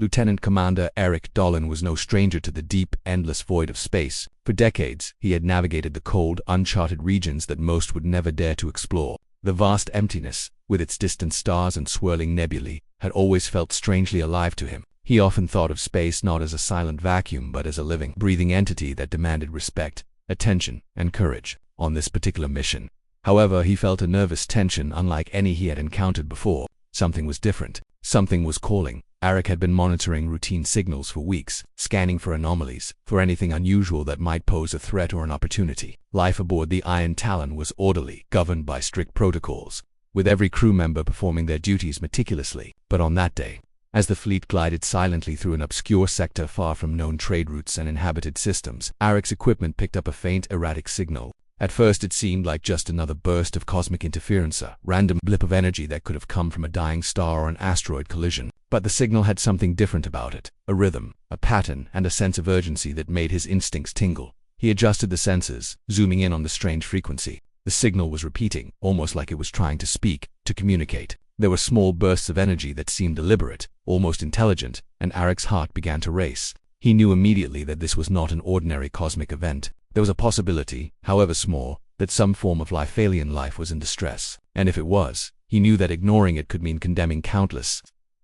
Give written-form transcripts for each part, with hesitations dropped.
Lieutenant Commander Eric Dolan was no stranger to the deep, endless void of space. For decades, he had navigated the cold, uncharted regions that most would never dare to explore. The vast emptiness, with its distant stars and swirling nebulae, had always felt strangely alive to him. He often thought of space not as a silent vacuum but as a living, breathing entity that demanded respect, attention, and courage. On this particular mission, however, he felt a nervous tension unlike any he had encountered before. Something was different. Something was calling. Eric had been monitoring routine signals for weeks, scanning for anomalies, for anything unusual that might pose a threat or an opportunity. Life aboard the Iron Talon was orderly, governed by strict protocols, with every crew member performing their duties meticulously. But on that day, as the fleet glided silently through an obscure sector far from known trade routes and inhabited systems, Eric's equipment picked up a faint, erratic signal. At first it seemed like just another burst of cosmic interference, a random blip of energy that could have come from a dying star or an asteroid collision. But the signal had something different about it, a rhythm, a pattern, and a sense of urgency that made his instincts tingle. He adjusted the sensors, zooming in on the strange frequency. The signal was repeating, almost like it was trying to speak, to communicate. There were small bursts of energy that seemed deliberate, almost intelligent, and Eric's heart began to race. He knew immediately that this was not an ordinary cosmic event. There was a possibility, however small, that some form of alien life was in distress. And if it was, he knew that ignoring it could mean condemning countless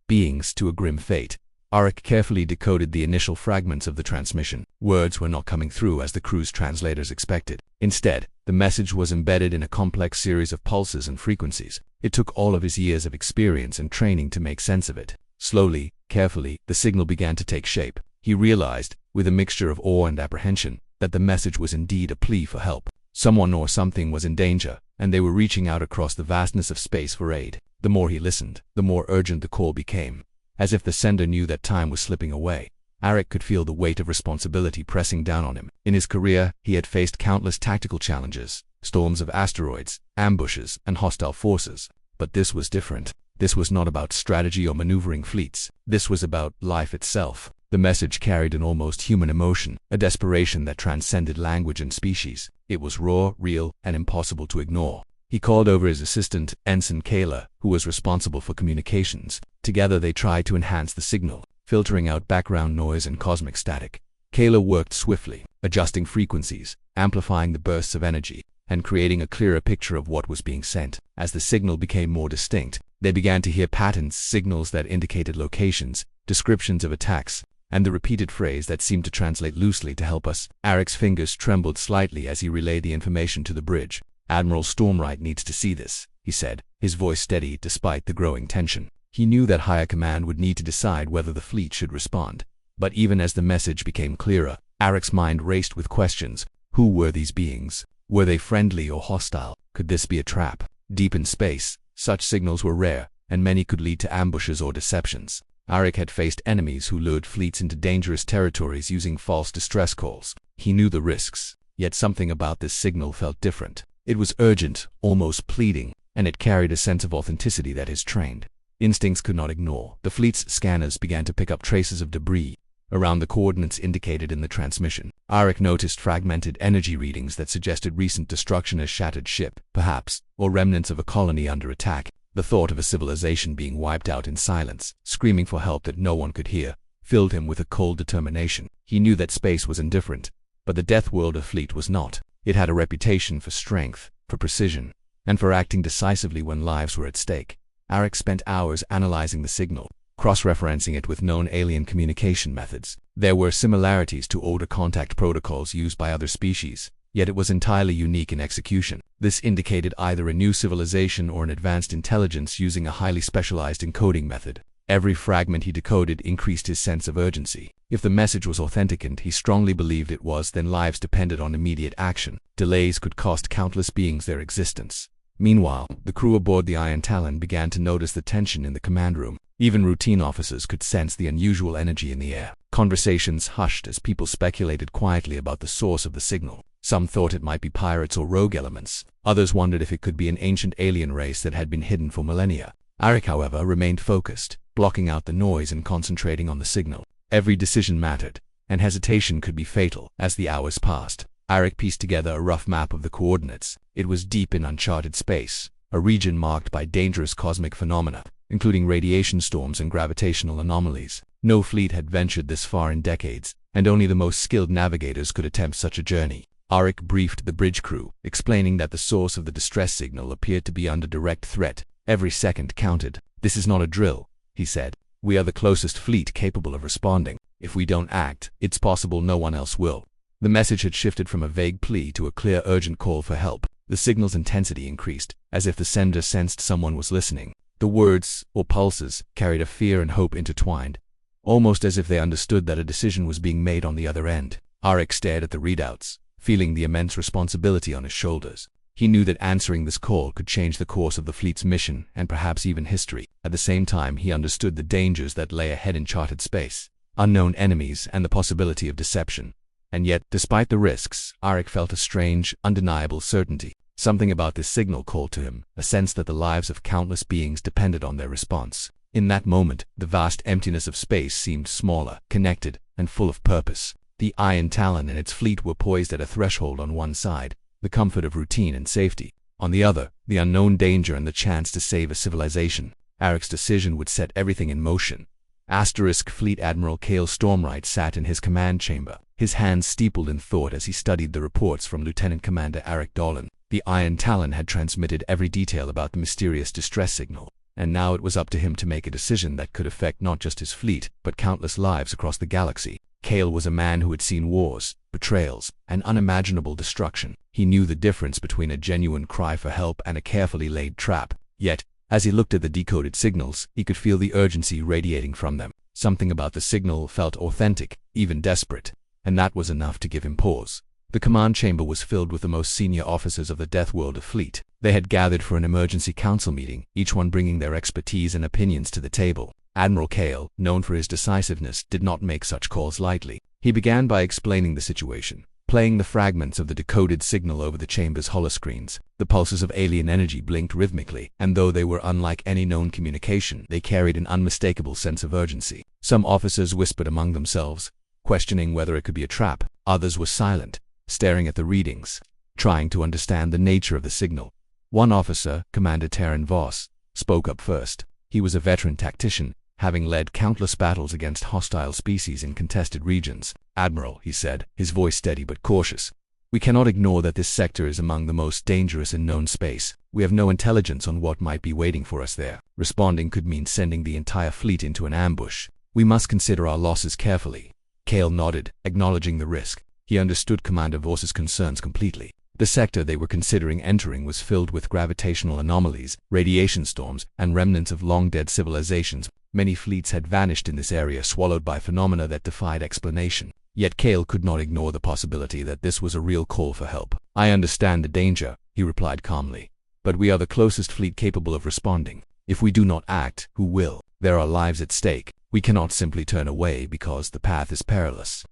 beings to a grim fate. Eric carefully decoded the initial fragments of the transmission. Words were not coming through as the crew's translators expected. Instead, the message was embedded in a complex series of pulses and frequencies. It took all of his years of experience and training to make sense of it. Slowly, carefully, the signal began to take shape. He realized, with a mixture of awe and apprehension, that the message was indeed a plea for help. Someone or something was in danger, and they were reaching out across the vastness of space for aid. The more he listened, the more urgent the call became. As if the sender knew that time was slipping away, Eric could feel the weight of responsibility pressing down on him. In his career, he had faced countless tactical challenges, storms of asteroids, ambushes, and hostile forces. But this was different. This was not about strategy or maneuvering fleets. This was about life itself. The message carried an almost human emotion, a desperation that transcended language and species. It was raw, real, and impossible to ignore. He called over his assistant, Ensign Kayla, who was responsible for communications. Together they tried to enhance the signal, filtering out background noise and cosmic static. Kayla worked swiftly, adjusting frequencies, amplifying the bursts of energy, and creating a clearer picture of what was being sent. As the signal became more distinct, they began to hear patterns, signals that indicated locations, descriptions of attacks, and the repeated phrase that seemed to translate loosely to help us. Eric's fingers trembled slightly as he relayed the information to the bridge. "Admiral Stormwright needs to see this," he said, his voice steady despite the growing tension. He knew that higher command would need to decide whether the fleet should respond. But even as the message became clearer, Eric's mind raced with questions. Who were these beings? Were they friendly or hostile? Could this be a trap? Deep in space, such signals were rare, and many could lead to ambushes or deceptions. Eric had faced enemies who lured fleets into dangerous territories using false distress calls. He knew the risks, yet something about this signal felt different. It was urgent, almost pleading, and it carried a sense of authenticity that his trained instincts could not ignore. The fleet's scanners began to pick up traces of debris around the coordinates indicated in the transmission. Eric noticed fragmented energy readings that suggested recent destruction, a shattered ship, perhaps, or remnants of a colony under attack. The thought of a civilization being wiped out in silence, screaming for help that no one could hear, filled him with a cold determination. He knew that space was indifferent, but the Deathworlder fleet was not. It had a reputation for strength, for precision, and for acting decisively when lives were at stake. Eric spent hours analyzing the signal, cross-referencing it with known alien communication methods. There were similarities to older contact protocols used by other species, yet it was entirely unique in execution. This indicated either a new civilization or an advanced intelligence using a highly specialized encoding method. Every fragment he decoded increased his sense of urgency. If the message was authentic, and he strongly believed it was, then lives depended on immediate action. Delays could cost countless beings their existence. Meanwhile, the crew aboard the Iron Talon began to notice the tension in the command room. Even routine officers could sense the unusual energy in the air. Conversations hushed as people speculated quietly about the source of the signal. Some thought it might be pirates or rogue elements. Others wondered if it could be an ancient alien race that had been hidden for millennia. Eric, however, remained focused, blocking out the noise and concentrating on the signal. Every decision mattered, and hesitation could be fatal. As the hours passed, Eric pieced together a rough map of the coordinates. It was deep in uncharted space, a region marked by dangerous cosmic phenomena. including radiation storms and gravitational anomalies. No fleet had ventured this far in decades, and only the most skilled navigators could attempt such a journey. Arik briefed the bridge crew, explaining that the source of the distress signal appeared to be under direct threat. Every second counted. "This is not a drill," he said. "We are the closest fleet capable of responding. If we don't act, it's possible no one else will." The message had shifted from a vague plea to a clear, urgent call for help. The signal's intensity increased, as if the sender sensed someone was listening. The words, or pulses, carried a fear and hope intertwined, almost as if they understood that a decision was being made on the other end. Arik stared at the readouts, feeling the immense responsibility on his shoulders. He knew that answering this call could change the course of the fleet's mission, and perhaps even history. At the same time, he understood the dangers that lay ahead in charted space, unknown enemies, and the possibility of deception. And yet, despite the risks, Arik felt a strange, undeniable certainty. Something about this signal called to him, a sense that the lives of countless beings depended on their response. In that moment, the vast emptiness of space seemed smaller, connected, and full of purpose. The Iron Talon and its fleet were poised at a threshold on one side, the comfort of routine and safety. On the other, the unknown danger and the chance to save a civilization. Arik's decision would set everything in motion. Fleet Admiral Cale Stormwright sat in his command chamber, his hands steepled in thought as he studied the reports from Lieutenant Commander Arik Dolan. The Iron Talon had transmitted every detail about the mysterious distress signal, and now it was up to him to make a decision that could affect not just his fleet, but countless lives across the galaxy. Cale was a man who had seen wars, betrayals, and unimaginable destruction. He knew the difference between a genuine cry for help and a carefully laid trap. Yet, as he looked at the decoded signals, he could feel the urgency radiating from them. Something about the signal felt authentic, even desperate, and that was enough to give him pause. The command chamber was filled with the most senior officers of the Deathworlder fleet. They had gathered for an emergency council meeting, each one bringing their expertise and opinions to the table. Admiral Cale, known for his decisiveness, did not make such calls lightly. He began by explaining the situation, playing the fragments of the decoded signal over the chamber's holoscreens. The pulses of alien energy blinked rhythmically, and though they were unlike any known communication, they carried an unmistakable sense of urgency. Some officers whispered among themselves, questioning whether it could be a trap. Others were silent, staring at the readings, trying to understand the nature of the signal. One officer, Commander Terran Voss, spoke up first. He was a veteran tactician, having led countless battles against hostile species in contested regions. "Admiral," he said, his voice steady but cautious, "we cannot ignore that this sector is among the most dangerous in known space. We have no intelligence on what might be waiting for us there. Responding could mean sending the entire fleet into an ambush. We must consider our losses carefully." Cale nodded, acknowledging the risk. He understood Commander Voss's concerns completely. The sector they were considering entering was filled with gravitational anomalies, radiation storms, and remnants of long-dead civilizations. Many fleets had vanished in this area, swallowed by phenomena that defied explanation. Yet Cale could not ignore the possibility that this was a real call for help. "I understand the danger," he replied calmly, "but we are the closest fleet capable of responding. If we do not act, who will? There are lives at stake. We cannot simply turn away because the path is perilous."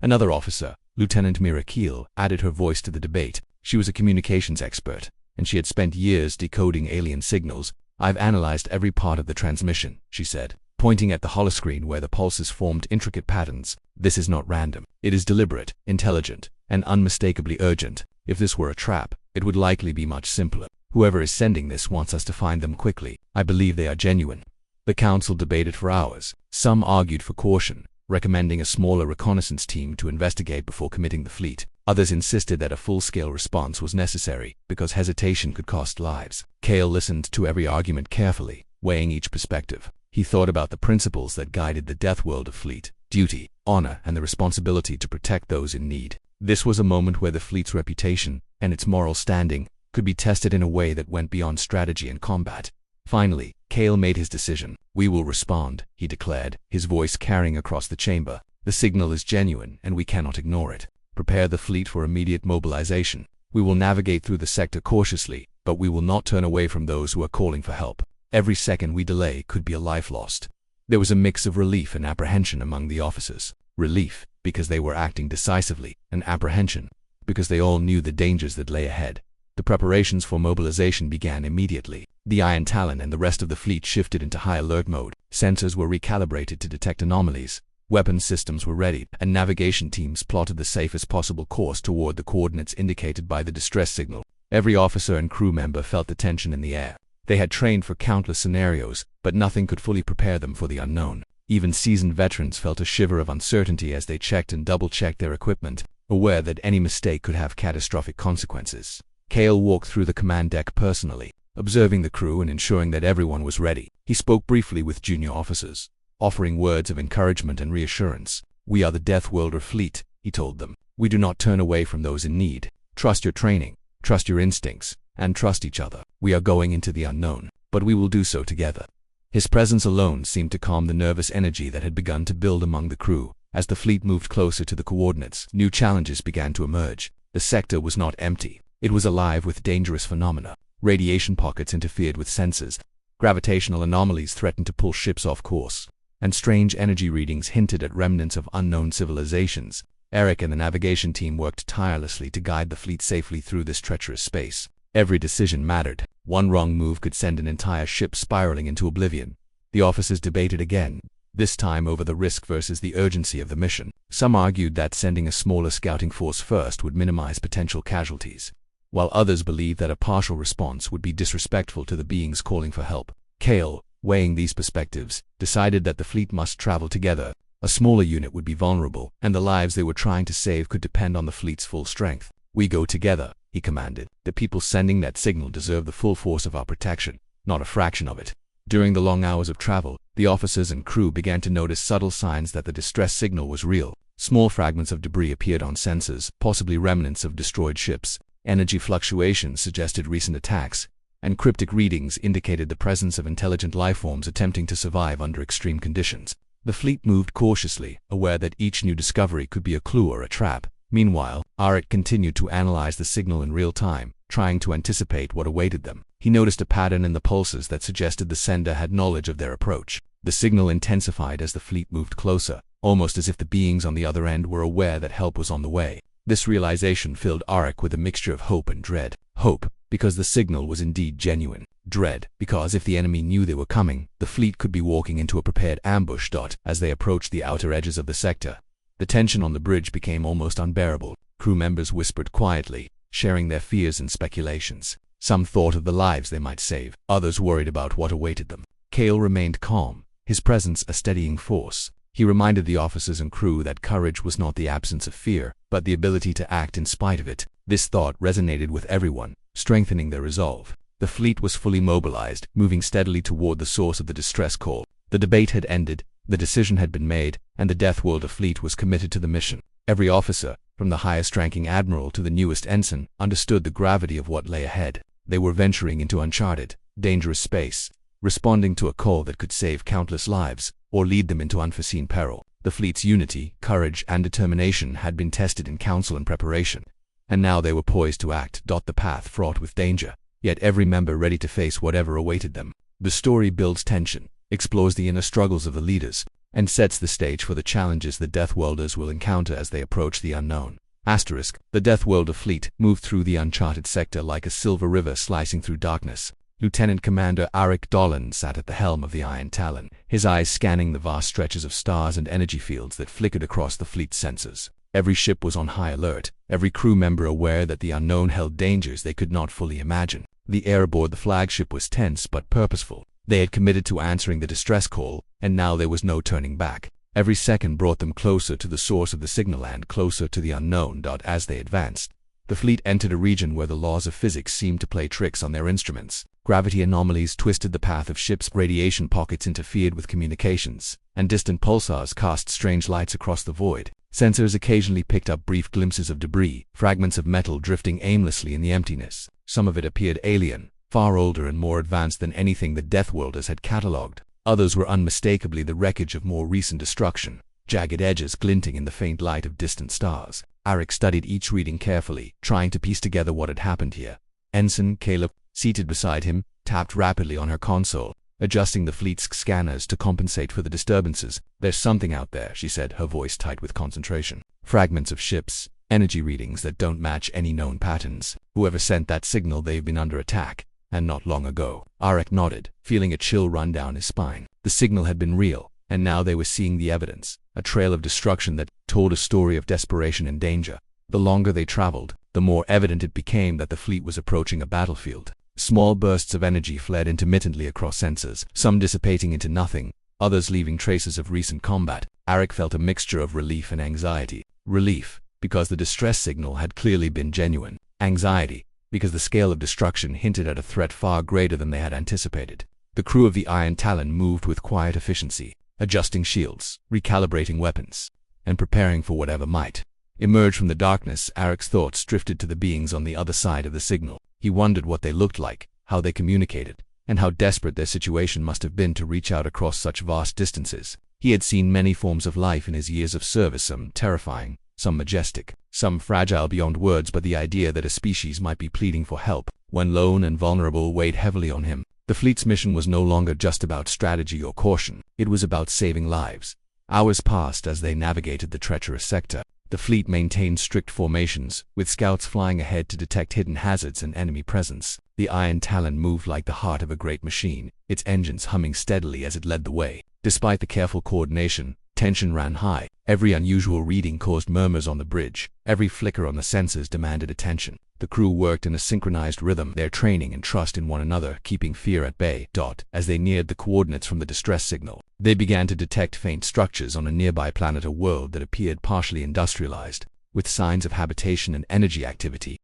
Another officer, Lieutenant Mira Keel, added her voice to the debate. She was a communications expert, and she had spent years decoding alien signals. "I've analyzed every part of the transmission," she said, pointing at the holoscreen where the pulses formed intricate patterns. "This is not random. It is deliberate, intelligent, and unmistakably urgent. If this were a trap, it would likely be much simpler. Whoever is sending this wants us to find them quickly. I believe they are genuine." The council debated for hours. Some argued for caution, recommending a smaller reconnaissance team to investigate before committing the fleet. Others insisted that a full-scale response was necessary, because hesitation could cost lives. Cale listened to every argument carefully, weighing each perspective. He thought about the principles that guided the Deathworlder fleet: duty, honor, and the responsibility to protect those in need. This was a moment where the fleet's reputation, and its moral standing, could be tested in a way that went beyond strategy and combat. Finally, Cale made his decision. "We will respond," he declared, his voice carrying across the chamber. "The signal is genuine, and we cannot ignore it. Prepare the fleet for immediate mobilization. We will navigate through the sector cautiously, but we will not turn away from those who are calling for help. Every second we delay could be a life lost." There was a mix of relief and apprehension among the officers. Relief, because they were acting decisively, and apprehension, because they all knew the dangers that lay ahead. The preparations for mobilization began immediately. The Iron Talon and the rest of the fleet shifted into high alert mode. Sensors were recalibrated to detect anomalies. Weapon systems were ready, and navigation teams plotted the safest possible course toward the coordinates indicated by the distress signal. Every officer and crew member felt the tension in the air. They had trained for countless scenarios, but nothing could fully prepare them for the unknown. Even seasoned veterans felt a shiver of uncertainty as they checked and double-checked their equipment, aware that any mistake could have catastrophic consequences. Kale walked through the command deck personally, observing the crew and ensuring that everyone was ready. He spoke briefly with junior officers, offering words of encouragement and reassurance. "We are the Deathworlder fleet," he told them. "We do not turn away from those in need. Trust your training, trust your instincts, and trust each other. We are going into the unknown, but we will do so together." His presence alone seemed to calm the nervous energy that had begun to build among the crew. As the fleet moved closer to the coordinates, new challenges began to emerge. The sector was not empty. It was alive with dangerous phenomena. Radiation pockets interfered with sensors, gravitational anomalies threatened to pull ships off course, and strange energy readings hinted at remnants of unknown civilizations. Eric and the navigation team worked tirelessly to guide the fleet safely through this treacherous space. Every decision mattered. One wrong move could send an entire ship spiraling into oblivion. The officers debated again, this time over the risk versus the urgency of the mission. Some argued that sending a smaller scouting force first would minimize potential casualties, while others believed that a partial response would be disrespectful to the beings calling for help. Kale, weighing these perspectives, decided that the fleet must travel together. A smaller unit would be vulnerable, and the lives they were trying to save could depend on the fleet's full strength. "We go together," he commanded. "The people sending that signal deserve the full force of our protection, not a fraction of it." During the long hours of travel, the officers and crew began to notice subtle signs that the distress signal was real. Small fragments of debris appeared on sensors, possibly remnants of destroyed ships. Energy fluctuations suggested recent attacks, and cryptic readings indicated the presence of intelligent lifeforms attempting to survive under extreme conditions. The fleet moved cautiously, aware that each new discovery could be a clue or a trap. Meanwhile, Arik continued to analyze the signal in real time, trying to anticipate what awaited them. He noticed a pattern in the pulses that suggested the sender had knowledge of their approach. The signal intensified as the fleet moved closer, almost as if the beings on the other end were aware that help was on the way. This realization filled Arik with a mixture of hope and dread. Hope, because the signal was indeed genuine. Dread, because if the enemy knew they were coming, the fleet could be walking into a prepared ambush. As they approached the outer edges of the sector, the tension on the bridge became almost unbearable. Crew members whispered quietly, sharing their fears and speculations. Some thought of the lives they might save, others worried about what awaited them. Kale remained calm, his presence a steadying force. He reminded the officers and crew that courage was not the absence of fear, but the ability to act in spite of it. This thought resonated with everyone, strengthening their resolve. The fleet was fully mobilized, moving steadily toward the source of the distress call. The debate had ended, the decision had been made, and the Deathworlder fleet was committed to the mission. Every officer, from the highest-ranking admiral to the newest ensign, understood the gravity of what lay ahead. They were venturing into uncharted, dangerous space, responding to a call that could save countless lives, or lead them into unforeseen peril. The fleet's unity, courage, and determination had been tested in council and preparation, and now they were poised to act. The path fraught with danger, yet every member ready to face whatever awaited them. The story builds tension, explores the inner struggles of the leaders, and sets the stage for the challenges the Deathworlders will encounter as they approach the unknown. The Deathworlder fleet moved through the uncharted sector like a silver river slicing through darkness. Lieutenant Commander Arik Dolan sat at the helm of the Iron Talon, his eyes scanning the vast stretches of stars and energy fields that flickered across the fleet's sensors. Every ship was on high alert, every crew member aware that the unknown held dangers they could not fully imagine. The air aboard the flagship was tense but purposeful. They had committed to answering the distress call, and now there was no turning back. Every second brought them closer to the source of the signal and closer to the unknown. As they advanced, the fleet entered a region where the laws of physics seemed to play tricks on their instruments. Gravity anomalies twisted the path of ships, radiation pockets interfered with communications, and distant pulsars cast strange lights across the void. Sensors occasionally picked up brief glimpses of debris, fragments of metal drifting aimlessly in the emptiness. Some of it appeared alien, far older and more advanced than anything the Deathworlders had catalogued. Others were unmistakably the wreckage of more recent destruction, jagged edges glinting in the faint light of distant stars. Arik studied each reading carefully, trying to piece together what had happened here. Ensign Caleb, seated beside him, tapped rapidly on her console, adjusting the fleet's scanners to compensate for the disturbances. "There's something out there," she said, her voice tight with concentration. "Fragments of ships, energy readings that don't match any known patterns. Whoever sent that signal, they've been under attack, and not long ago." Arik nodded, feeling a chill run down his spine. The signal had been real, and now they were seeing the evidence, a trail of destruction that told a story of desperation and danger. The longer they traveled, the more evident it became that the fleet was approaching a battlefield. Small bursts of energy fled intermittently across sensors, some dissipating into nothing, others leaving traces of recent combat. Arik felt a mixture of relief and anxiety. Relief, because the distress signal had clearly been genuine. Anxiety, because the scale of destruction hinted at a threat far greater than they had anticipated. The crew of the Iron Talon moved with quiet efficiency, adjusting shields, recalibrating weapons, and preparing for whatever might emerge from the darkness. Arik's thoughts drifted to the beings on the other side of the signal. He wondered what they looked like, how they communicated, and how desperate their situation must have been to reach out across such vast distances. He had seen many forms of life in his years of service, some terrifying, some majestic, some fragile beyond words, but the idea that a species might be pleading for help, when lone and vulnerable, weighed heavily on him. The fleet's mission was no longer just about strategy or caution. It was about saving lives. Hours passed as they navigated the treacherous sector. The fleet maintained strict formations, with scouts flying ahead to detect hidden hazards and enemy presence. The Iron Talon moved like the heart of a great machine, its engines humming steadily as it led the way. Despite the careful coordination, tension ran high. Every unusual reading caused murmurs on the bridge. Every flicker on the sensors demanded attention. The crew worked in a synchronized rhythm, their training and trust in one another keeping fear at bay. As they neared the coordinates from the distress signal, they began to detect faint structures on a nearby planet, a world that appeared partially industrialized, with signs of habitation and energy activity.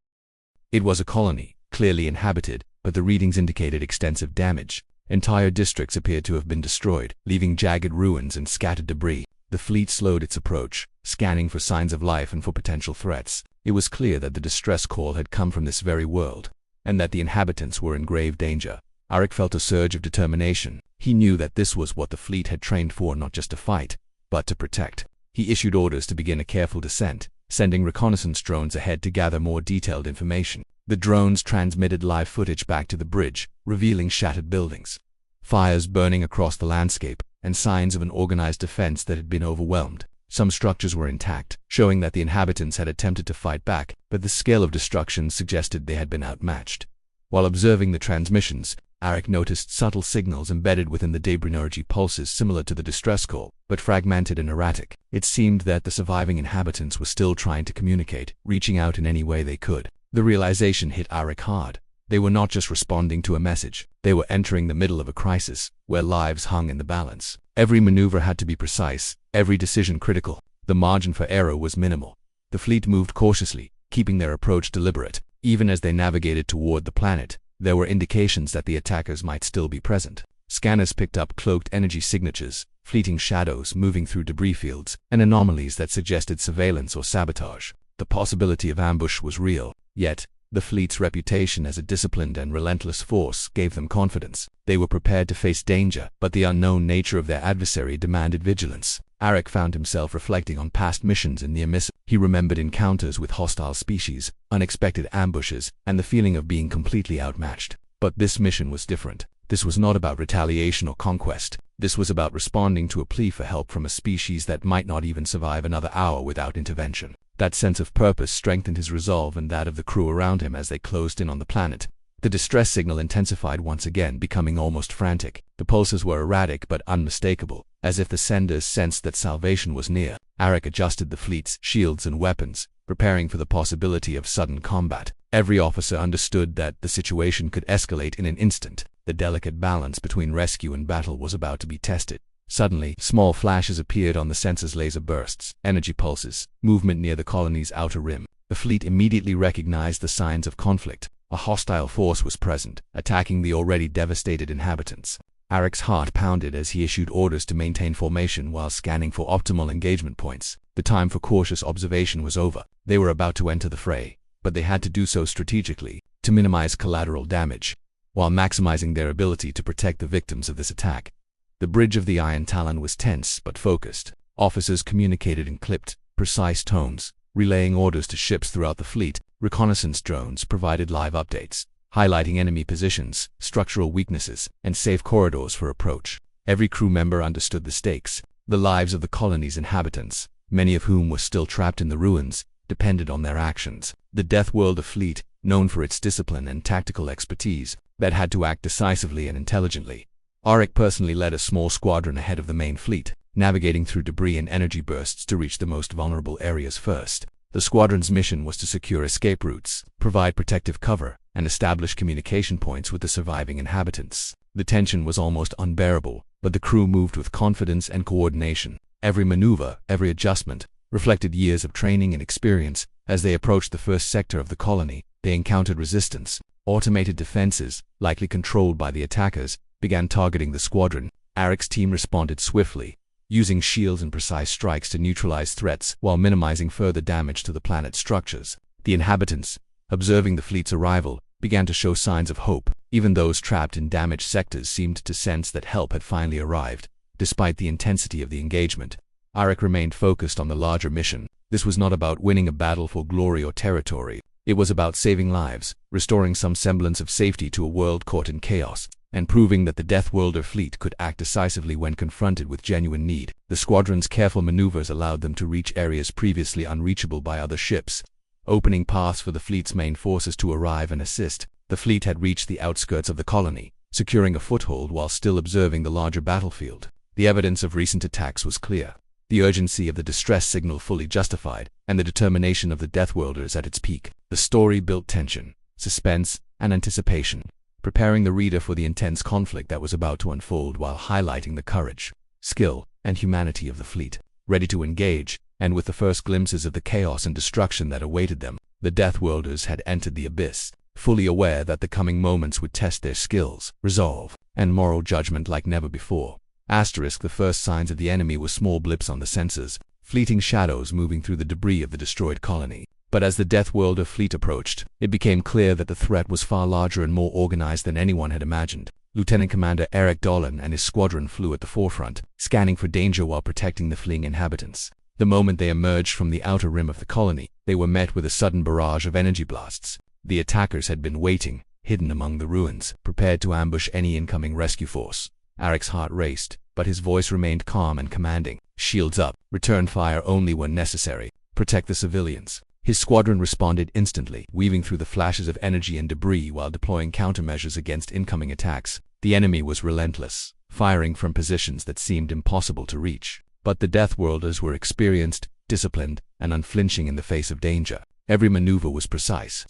It was a colony, clearly inhabited, but the readings indicated extensive damage. Entire districts appeared to have been destroyed, leaving jagged ruins and scattered debris. The fleet slowed its approach, scanning for signs of life and for potential threats. It was clear that the distress call had come from this very world, and that the inhabitants were in grave danger. Arik felt a surge of determination. He knew that this was what the fleet had trained for, not just to fight, but to protect. He issued orders to begin a careful descent, sending reconnaissance drones ahead to gather more detailed information. The drones transmitted live footage back to the bridge, revealing shattered buildings, fires burning across the landscape, and signs of an organized defense that had been overwhelmed. Some structures were intact, showing that the inhabitants had attempted to fight back, but the scale of destruction suggested they had been outmatched. While observing the transmissions, Arik noticed subtle signals embedded within the debris energy pulses similar to the distress call, but fragmented and erratic. It seemed that the surviving inhabitants were still trying to communicate, reaching out in any way they could. The realization hit Arik hard. They were not just responding to a message. They were entering the middle of a crisis, where lives hung in the balance. Every maneuver had to be precise, every decision critical. The margin for error was minimal. The fleet moved cautiously, keeping their approach deliberate. Even as they navigated toward the planet, there were indications that the attackers might still be present. Scanners picked up cloaked energy signatures, fleeting shadows moving through debris fields, and anomalies that suggested surveillance or sabotage. The possibility of ambush was real, yet the fleet's reputation as a disciplined and relentless force gave them confidence. They were prepared to face danger, but the unknown nature of their adversary demanded vigilance. Arik found himself reflecting on past missions in the abyss. He remembered encounters with hostile species, unexpected ambushes, and the feeling of being completely outmatched. But this mission was different. This was not about retaliation or conquest. This was about responding to a plea for help from a species that might not even survive another hour without intervention. That sense of purpose strengthened his resolve and that of the crew around him as they closed in on the planet. The distress signal intensified once again, becoming almost frantic. The pulses were erratic but unmistakable, as if the senders sensed that salvation was near. Arik adjusted the fleet's shields and weapons, preparing for the possibility of sudden combat. Every officer understood that the situation could escalate in an instant. The delicate balance between rescue and battle was about to be tested. Suddenly, small flashes appeared on the sensor's laser bursts, energy pulses, movement near the colony's outer rim. The fleet immediately recognized the signs of conflict. A hostile force was present, attacking the already devastated inhabitants. Arik's heart pounded as he issued orders to maintain formation while scanning for optimal engagement points. The time for cautious observation was over. They were about to enter the fray, but they had to do so strategically, to minimize collateral damage, while maximizing their ability to protect the victims of this attack. The bridge of the Iron Talon was tense but focused. Officers communicated in clipped, precise tones, relaying orders to ships throughout the fleet. Reconnaissance drones provided live updates, highlighting enemy positions, structural weaknesses, and safe corridors for approach. Every crew member understood the stakes. The lives of the colony's inhabitants, many of whom were still trapped in the ruins, depended on their actions. The Deathworlder fleet, known for its discipline and tactical expertise, that had to act decisively and intelligently. Arik personally led a small squadron ahead of the main fleet, navigating through debris and energy bursts to reach the most vulnerable areas first. The squadron's mission was to secure escape routes, provide protective cover, and establish communication points with the surviving inhabitants. The tension was almost unbearable, but the crew moved with confidence and coordination. Every maneuver, every adjustment, reflected years of training and experience. As they approached the first sector of the colony, they encountered resistance. Automated defenses, likely controlled by the attackers, began targeting the squadron. Eric's team responded swiftly, using shields and precise strikes to neutralize threats while minimizing further damage to the planet's structures. The inhabitants, observing the fleet's arrival, began to show signs of hope. Even those trapped in damaged sectors seemed to sense that help had finally arrived. Despite the intensity of the engagement, Eric remained focused on the larger mission. This was not about winning a battle for glory or territory. It was about saving lives, restoring some semblance of safety to a world caught in chaos, and proving that the Deathworlder fleet could act decisively when confronted with genuine need. The squadron's careful maneuvers allowed them to reach areas previously unreachable by other ships, opening paths for the fleet's main forces to arrive and assist. The fleet had reached the outskirts of the colony, securing a foothold while still observing the larger battlefield. The evidence of recent attacks was clear. The urgency of the distress signal fully justified, and the determination of the Deathworlders at its peak. The story built tension, suspense, and anticipation, preparing the reader for the intense conflict that was about to unfold while highlighting the courage, skill, and humanity of the fleet. Ready to engage, and with the first glimpses of the chaos and destruction that awaited them, the Deathworlders had entered the abyss, fully aware that the coming moments would test their skills, resolve, and moral judgment like never before. The first signs of the enemy were small blips on the sensors, fleeting shadows moving through the debris of the destroyed colony. But as the Deathworlder fleet approached, it became clear that the threat was far larger and more organized than anyone had imagined. Lieutenant Commander Eric Dolan and his squadron flew at the forefront, scanning for danger while protecting the fleeing inhabitants. The moment they emerged from the outer rim of the colony, they were met with a sudden barrage of energy blasts. The attackers had been waiting, hidden among the ruins, prepared to ambush any incoming rescue force. Eric's heart raced, but his voice remained calm and commanding. Shields up, return fire only when necessary, protect the civilians. His squadron responded instantly, weaving through the flashes of energy and debris while deploying countermeasures against incoming attacks. The enemy was relentless, firing from positions that seemed impossible to reach. But the Deathworlders were experienced, disciplined, and unflinching in the face of danger. Every maneuver was precise,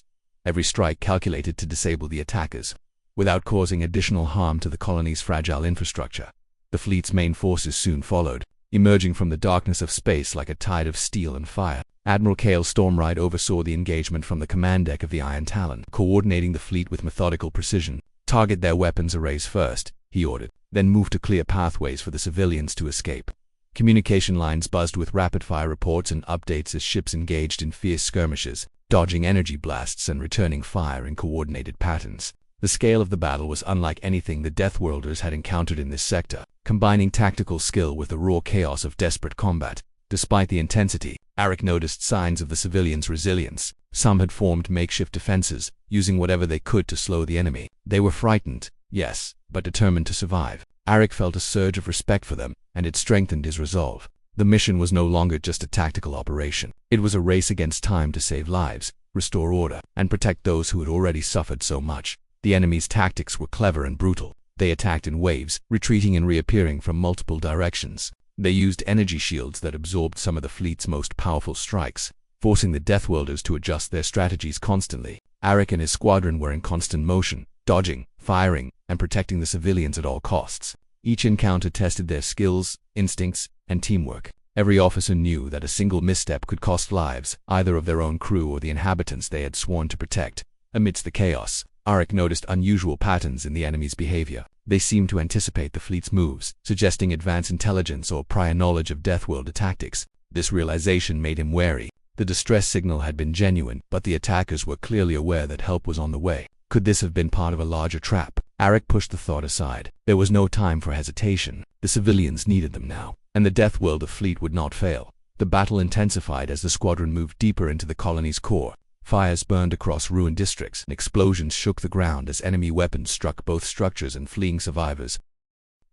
every strike calculated to disable the attackers, without causing additional harm to the colony's fragile infrastructure. The fleet's main forces soon followed, emerging from the darkness of space like a tide of steel and fire. Admiral Cale Stormride oversaw the engagement from the command deck of the Iron Talon, coordinating the fleet with methodical precision. Target their weapons arrays first, he ordered, then move to clear pathways for the civilians to escape. Communication lines buzzed with rapid-fire reports and updates as ships engaged in fierce skirmishes, dodging energy blasts and returning fire in coordinated patterns. The scale of the battle was unlike anything the Deathworlders had encountered in this sector, combining tactical skill with the raw chaos of desperate combat. Despite the intensity, Eric noticed signs of the civilians' resilience. Some had formed makeshift defenses, using whatever they could to slow the enemy. They were frightened, yes, but determined to survive. Eric felt a surge of respect for them, and it strengthened his resolve. The mission was no longer just a tactical operation. It was a race against time to save lives, restore order, and protect those who had already suffered so much. The enemy's tactics were clever and brutal. They attacked in waves, retreating and reappearing from multiple directions. They used energy shields that absorbed some of the fleet's most powerful strikes, forcing the Deathworlders to adjust their strategies constantly. Eric and his squadron were in constant motion, dodging, firing, and protecting the civilians at all costs. Each encounter tested their skills, instincts, and teamwork. Every officer knew that a single misstep could cost lives, either of their own crew or the inhabitants they had sworn to protect. Amidst the chaos, Eric noticed unusual patterns in the enemy's behavior. They seemed to anticipate the fleet's moves, suggesting advanced intelligence or prior knowledge of Deathworlder tactics. This realization made him wary. The distress signal had been genuine, but the attackers were clearly aware that help was on the way. Could this have been part of a larger trap? Eric pushed the thought aside. There was no time for hesitation. The civilians needed them now, and the Deathworlder fleet would not fail. The battle intensified as the squadron moved deeper into the colony's core. Fires burned across ruined districts, and explosions shook the ground as enemy weapons struck both structures and fleeing survivors.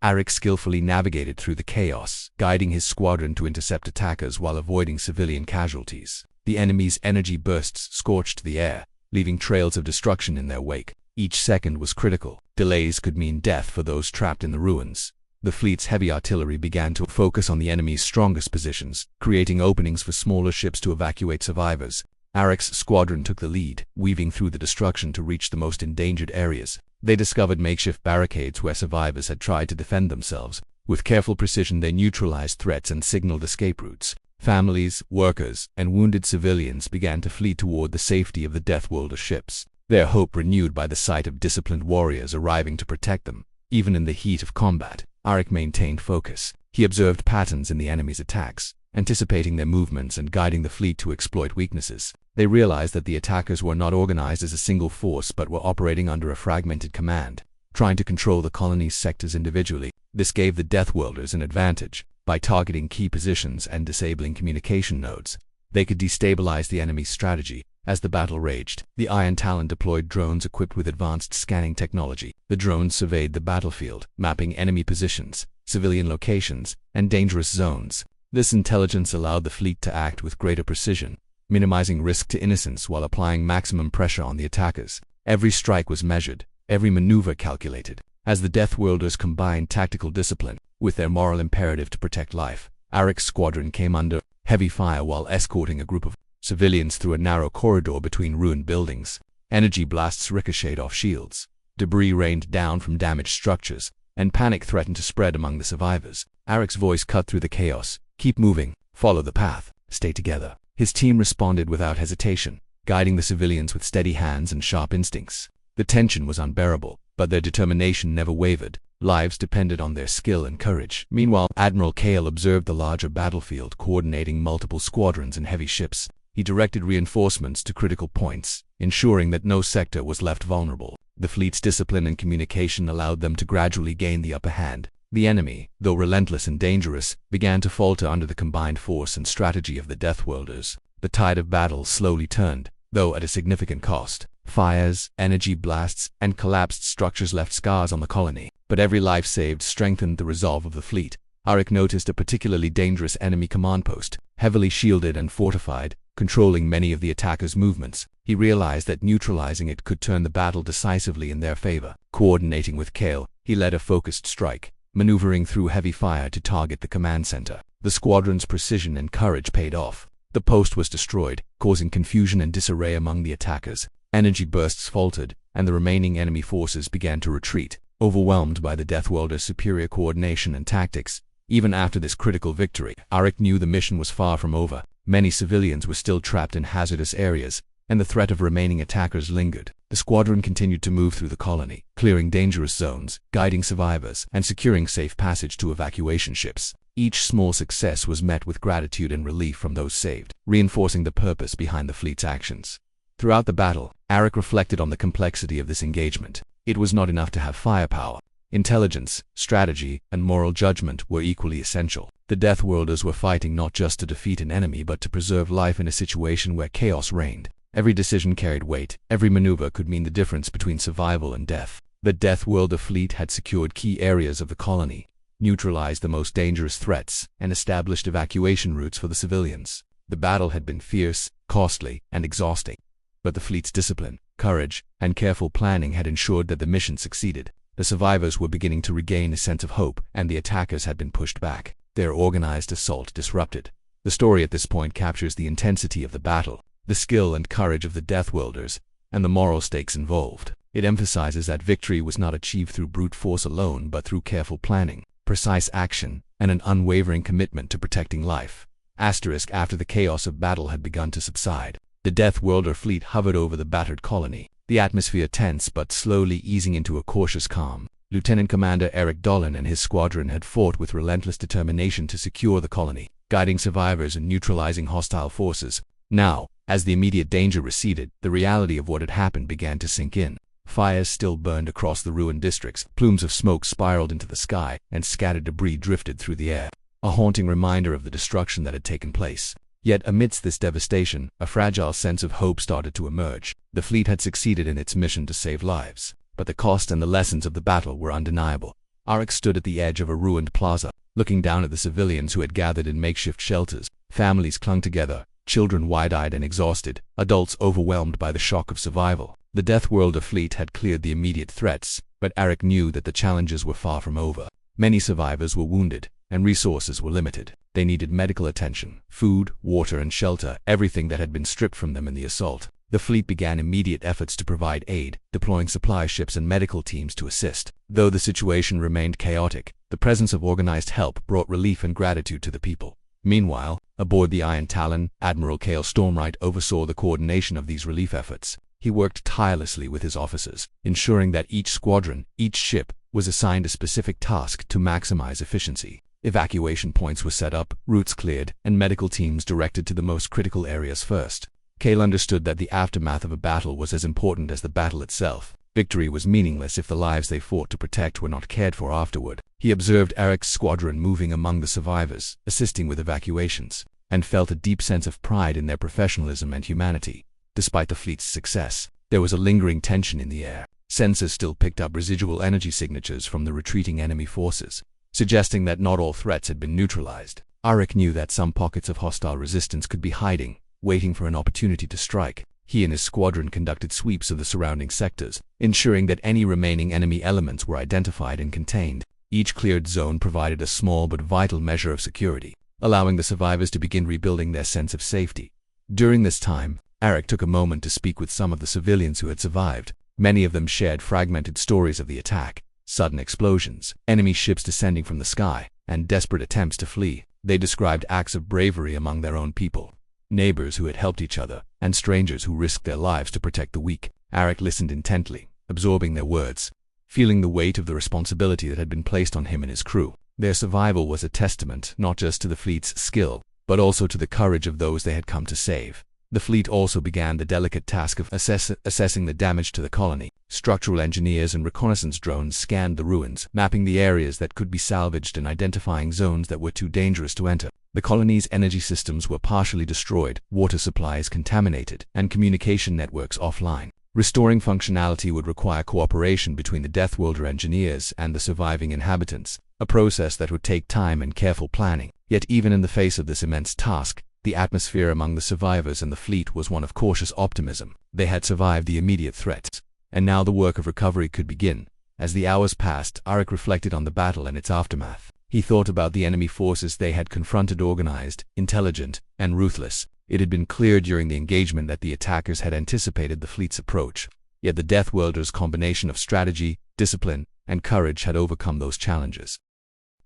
Eric skillfully navigated through the chaos, guiding his squadron to intercept attackers while avoiding civilian casualties. The enemy's energy bursts scorched the air, leaving trails of destruction in their wake. Each second was critical. Delays could mean death for those trapped in the ruins. The fleet's heavy artillery began to focus on the enemy's strongest positions, creating openings for smaller ships to evacuate survivors. Arek's squadron took the lead, weaving through the destruction to reach the most endangered areas. They discovered makeshift barricades where survivors had tried to defend themselves. With careful precision, they neutralized threats and signaled escape routes. Families, workers, and wounded civilians began to flee toward the safety of the Deathworlder ships, their hope renewed by the sight of disciplined warriors arriving to protect them. Even in the heat of combat, Arek maintained focus. He observed patterns in the enemy's attacks, anticipating their movements and guiding the fleet to exploit weaknesses. They realized that the attackers were not organized as a single force but were operating under a fragmented command, trying to control the colony's sectors individually. This gave the Deathworlders an advantage. By targeting key positions and disabling communication nodes, they could destabilize the enemy's strategy. As the battle raged, the Iron Talon deployed drones equipped with advanced scanning technology. The drones surveyed the battlefield, mapping enemy positions, civilian locations, and dangerous zones. This intelligence allowed the fleet to act with greater precision, minimizing risk to innocents while applying maximum pressure on the attackers. Every strike was measured, every maneuver calculated. As the Deathworlders combined tactical discipline with their moral imperative to protect life, Arek's squadron came under heavy fire while escorting a group of civilians through a narrow corridor between ruined buildings. Energy blasts ricocheted off shields, debris rained down from damaged structures, and panic threatened to spread among the survivors. Arek's voice cut through the chaos. "Keep moving, follow the path, stay together." His team responded without hesitation, guiding the civilians with steady hands and sharp instincts. The tension was unbearable, but their determination never wavered. Lives depended on their skill and courage. Meanwhile, Admiral Kale observed the larger battlefield, coordinating multiple squadrons and heavy ships. He directed reinforcements to critical points, ensuring that no sector was left vulnerable. The fleet's discipline and communication allowed them to gradually gain the upper hand. The enemy, though relentless and dangerous, began to falter under the combined force and strategy of the Deathworlders. The tide of battle slowly turned, though at a significant cost. Fires, energy blasts, and collapsed structures left scars on the colony, but every life saved strengthened the resolve of the fleet. Arek noticed a particularly dangerous enemy command post, heavily shielded and fortified, controlling many of the attackers' movements. He realized that neutralizing it could turn the battle decisively in their favor. Coordinating with Kale, he led a focused strike, maneuvering through heavy fire to target the command center. The squadron's precision and courage paid off. The post was destroyed, causing confusion and disarray among the attackers. Energy bursts faltered, and the remaining enemy forces began to retreat, overwhelmed by the Deathworlders' superior coordination and tactics. Even after this critical victory, Arek knew the mission was far from over. Many civilians were still trapped in hazardous areas, and the threat of remaining attackers lingered. The squadron continued to move through the colony, clearing dangerous zones, guiding survivors, and securing safe passage to evacuation ships. Each small success was met with gratitude and relief from those saved, reinforcing the purpose behind the fleet's actions. Throughout the battle, Arek reflected on the complexity of this engagement. It was not enough to have firepower. Intelligence, strategy, and moral judgment were equally essential. The Deathworlders were fighting not just to defeat an enemy but to preserve life in a situation where chaos reigned. Every decision carried weight. Every maneuver could mean the difference between survival and death. The Deathworlder fleet had secured key areas of the colony, neutralized the most dangerous threats, and established evacuation routes for the civilians. The battle had been fierce, costly, and exhausting, but the fleet's discipline, courage, and careful planning had ensured that the mission succeeded. The survivors were beginning to regain a sense of hope, and the attackers had been pushed back, their organized assault disrupted. The story at this point captures the intensity of the battle, the skill and courage of the Deathworlders, and the moral stakes involved. It emphasizes that victory was not achieved through brute force alone but through careful planning, precise action, and an unwavering commitment to protecting life. After the chaos of battle had begun to subside, the Deathworlder fleet hovered over the battered colony, the atmosphere tense but slowly easing into a cautious calm. Lieutenant Commander Erik Dolan and his squadron had fought with relentless determination to secure the colony, guiding survivors and neutralizing hostile forces. Now, as the immediate danger receded, the reality of what had happened began to sink in. Fires still burned across the ruined districts, plumes of smoke spiraled into the sky, and scattered debris drifted through the air, a haunting reminder of the destruction that had taken place. Yet amidst this devastation, a fragile sense of hope started to emerge. The fleet had succeeded in its mission to save lives, but the cost and the lessons of the battle were undeniable. Arek stood at the edge of a ruined plaza, looking down at the civilians who had gathered in makeshift shelters. Families clung together, children wide-eyed and exhausted, adults overwhelmed by the shock of survival. The Deathworlder fleet had cleared the immediate threats, but Arek knew that the challenges were far from over. Many survivors were wounded, and resources were limited. They needed medical attention, food, water, and shelter, everything that had been stripped from them in the assault. The fleet began immediate efforts to provide aid, deploying supply ships and medical teams to assist. Though the situation remained chaotic, the presence of organized help brought relief and gratitude to the people. Meanwhile, aboard the Iron Talon, Admiral Cale Stormwright oversaw the coordination of these relief efforts. He worked tirelessly with his officers, ensuring that each squadron, each ship, was assigned a specific task to maximize efficiency. Evacuation points were set up, routes cleared, and medical teams directed to the most critical areas first. Cale understood that the aftermath of a battle was as important as the battle itself. Victory was meaningless if the lives they fought to protect were not cared for afterward. He observed Eric's squadron moving among the survivors, assisting with evacuations, and felt a deep sense of pride in their professionalism and humanity. Despite the fleet's success, there was a lingering tension in the air. Sensors still picked up residual energy signatures from the retreating enemy forces, suggesting that not all threats had been neutralized. Arik knew that some pockets of hostile resistance could be hiding, waiting for an opportunity to strike. He and his squadron conducted sweeps of the surrounding sectors, ensuring that any remaining enemy elements were identified and contained. Each cleared zone provided a small but vital measure of security, allowing the survivors to begin rebuilding their sense of safety. During this time, Arik took a moment to speak with some of the civilians who had survived. Many of them shared fragmented stories of the attack, sudden explosions, enemy ships descending from the sky, and desperate attempts to flee. They described acts of bravery among their own people, neighbors who had helped each other, and strangers who risked their lives to protect the weak. Arik listened intently, absorbing their words, feeling the weight of the responsibility that had been placed on him and his crew. Their survival was a testament not just to the fleet's skill, but also to the courage of those they had come to save. The fleet also began the delicate task of assessing the damage to the colony. Structural engineers and reconnaissance drones scanned the ruins, mapping the areas that could be salvaged and identifying zones that were too dangerous to enter. The colony's energy systems were partially destroyed, water supplies contaminated, and communication networks offline. Restoring functionality would require cooperation between the Deathworlder engineers and the surviving inhabitants, a process that would take time and careful planning. Yet even in the face of this immense task, the atmosphere among the survivors and the fleet was one of cautious optimism. They had survived the immediate threats, and now the work of recovery could begin. As the hours passed, Arik reflected on the battle and its aftermath. He thought about the enemy forces they had confronted, organized, intelligent, and ruthless. It had been clear during the engagement that the attackers had anticipated the fleet's approach, yet the Deathworlder's combination of strategy, discipline, and courage had overcome those challenges.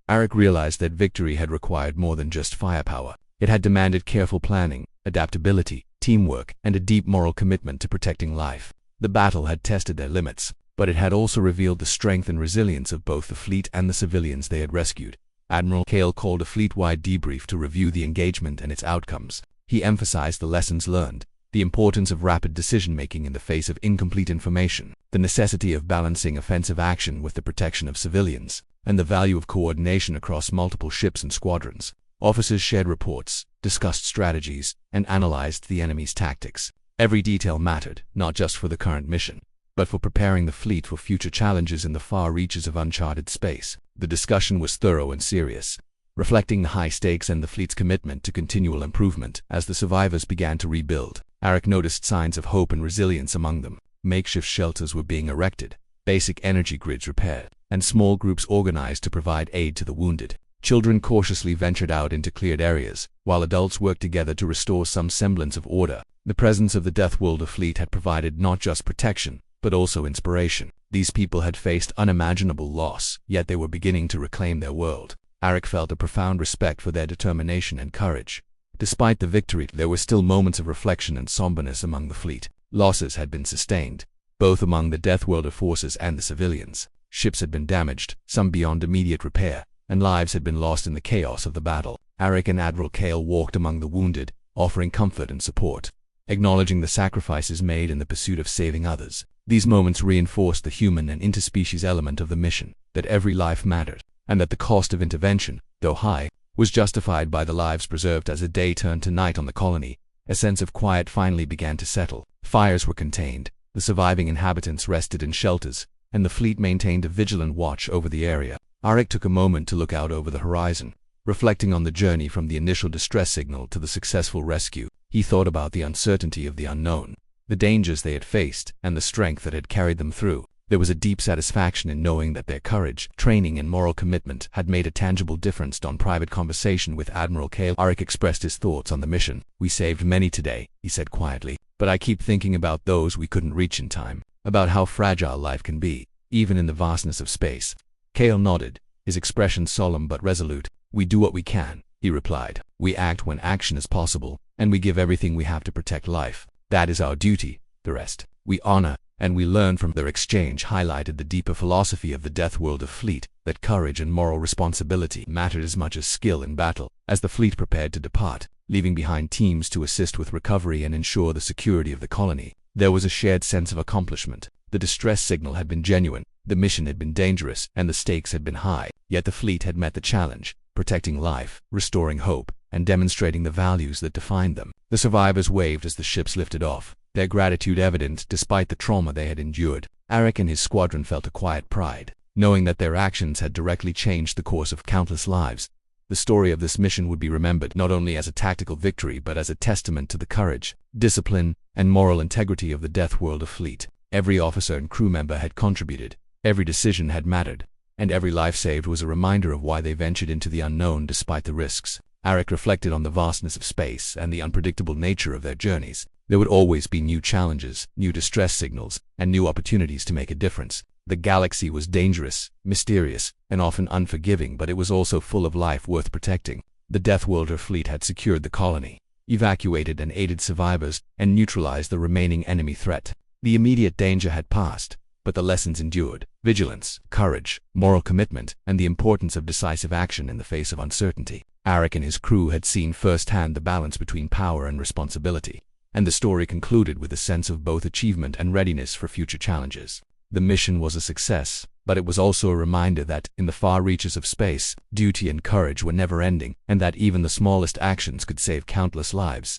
Arik realized that victory had required more than just firepower. It had demanded careful planning, adaptability, teamwork, and a deep moral commitment to protecting life. The battle had tested their limits, but it had also revealed the strength and resilience of both the fleet and the civilians they had rescued. Admiral Cale called a fleet-wide debrief to review the engagement and its outcomes. He emphasized the lessons learned, the importance of rapid decision-making in the face of incomplete information, the necessity of balancing offensive action with the protection of civilians, and the value of coordination across multiple ships and squadrons. Officers shared reports, discussed strategies, and analyzed the enemy's tactics. Every detail mattered, not just for the current mission, but for preparing the fleet for future challenges in the far reaches of uncharted space. The discussion was thorough and serious, reflecting the high stakes and the fleet's commitment to continual improvement. As the survivors began to rebuild, Arik noticed signs of hope and resilience among them. Makeshift shelters were being erected, basic energy grids repaired, and small groups organized to provide aid to the wounded. Children cautiously ventured out into cleared areas, while adults worked together to restore some semblance of order. The presence of the Deathworlder fleet had provided not just protection, but also inspiration. These people had faced unimaginable loss, yet they were beginning to reclaim their world. Arik felt a profound respect for their determination and courage. Despite the victory, there were still moments of reflection and somberness among the fleet. Losses had been sustained, both among the Deathworlder forces and the civilians. Ships had been damaged, some beyond immediate repair, and lives had been lost in the chaos of the battle. Arik and Admiral Cale walked among the wounded, offering comfort and support, acknowledging the sacrifices made in the pursuit of saving others. These moments reinforced the human and interspecies element of the mission, that every life mattered, and that the cost of intervention, though high, was justified by the lives preserved. As the day turned to night on the colony, a sense of quiet finally began to settle. Fires were contained, the surviving inhabitants rested in shelters, and the fleet maintained a vigilant watch over the area. Arik took a moment to look out over the horizon, reflecting on the journey from the initial distress signal to the successful rescue. He thought about the uncertainty of the unknown, the dangers they had faced, and the strength that had carried them through. There was a deep satisfaction in knowing that their courage, training, and moral commitment had made a tangible difference. On private conversation with Admiral Kale, Arik expressed his thoughts on the mission. "We saved many today," he said quietly, "but I keep thinking about those we couldn't reach in time, about how fragile life can be, even in the vastness of space." Kale nodded, his expression solemn but resolute. "We do what we can," he replied. "We act when action is possible, and we give everything we have to protect life. That is our duty. The rest, we honor, and we learn from." Their exchange highlighted the deeper philosophy of the Deathworlder fleet, that courage and moral responsibility mattered as much as skill in battle. As the fleet prepared to depart, leaving behind teams to assist with recovery and ensure the security of the colony, there was a shared sense of accomplishment. The distress signal had been genuine, the mission had been dangerous, and the stakes had been high, yet the fleet had met the challenge, protecting life, restoring hope, and demonstrating the values that defined them. The survivors waved as the ships lifted off, their gratitude evident despite the trauma they had endured. Arik and his squadron felt a quiet pride, knowing that their actions had directly changed the course of countless lives. The story of this mission would be remembered not only as a tactical victory but as a testament to the courage, discipline, and moral integrity of the Deathworlder fleet. Every officer and crew member had contributed, every decision had mattered, and every life saved was a reminder of why they ventured into the unknown despite the risks. Arik reflected on the vastness of space and the unpredictable nature of their journeys. There would always be new challenges, new distress signals, and new opportunities to make a difference. The galaxy was dangerous, mysterious, and often unforgiving, but it was also full of life worth protecting. The Deathworlder fleet had secured the colony, evacuated and aided survivors, and neutralized the remaining enemy threat. The immediate danger had passed, but the lessons endured: vigilance, courage, moral commitment, and the importance of decisive action in the face of uncertainty. Arik and his crew had seen firsthand the balance between power and responsibility, and the story concluded with a sense of both achievement and readiness for future challenges. The mission was a success, but it was also a reminder that, in the far reaches of space, duty and courage were never-ending, and that even the smallest actions could save countless lives.